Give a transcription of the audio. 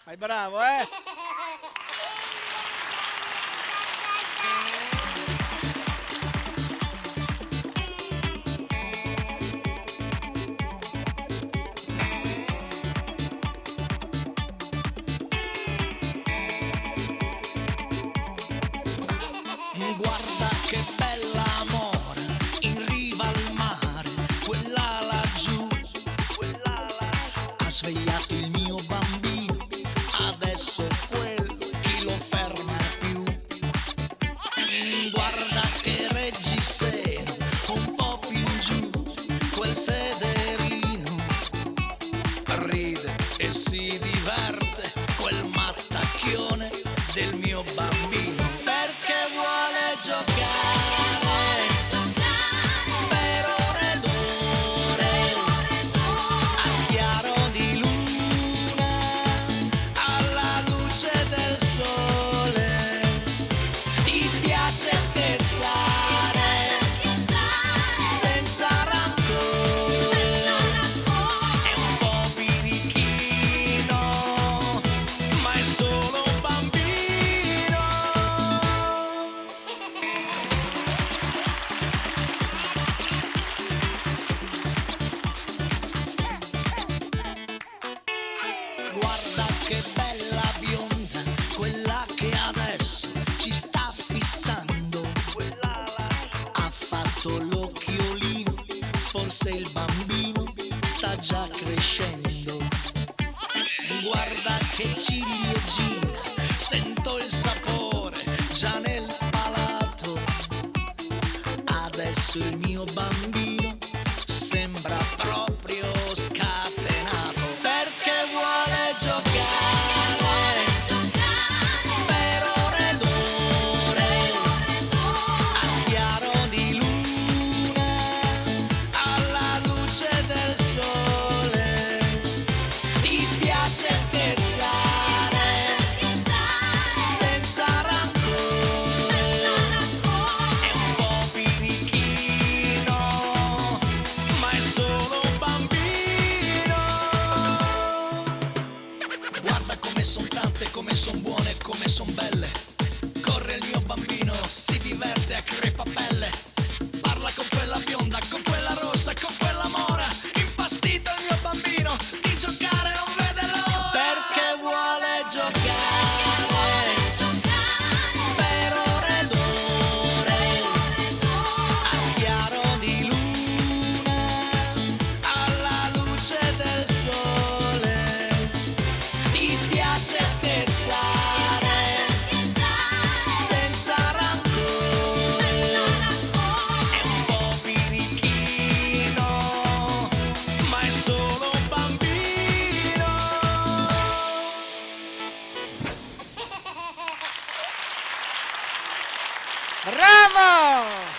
Fai bravo, eh? Guarda che bella amore, in riva al mare, quella laggiù, ha svegliato il mio bambino, adesso quello chi lo ferma più. Guarda che reggiseno, un po' più in giù, quel sederino, ride e si diverte, quel mattacchione del mio bambino. Perché vuole giocare per ore ed ore al chiaro di luna, alla luce del sole. Gli piace scherzare senza rancore, è un po' birichino, ma è solo un bambino. Guarda che bella bionda, quella che adesso ci sta fissando. Ha fatto l'occhiolino, forse il bambino sta già crescendo. Guarda che ciliegina, sento il sapore già nel palato. Adesso il mio bambino sembra proprio scatenato. Perché vuole giocare per ore ed ore al chiaro di luna, alla luce del sole. Gli piace scherzare senza rancore, è un po' birichino, ma è solo un bambino. Guarda come son tante, come son buone, come son belle. Corre il mio bambino, si diverte a crepapelle. Parla con quella bionda, con quella rossa, con quella mora. Impazzito il mio bambino, di giocare non vede l'ora. Perché vuole giocare per ore ed ore al chiaro di luna, alla luce del sole. Gli piace scherzare senza rancore, è un po' birichino, ma è solo un bambino. Bravo!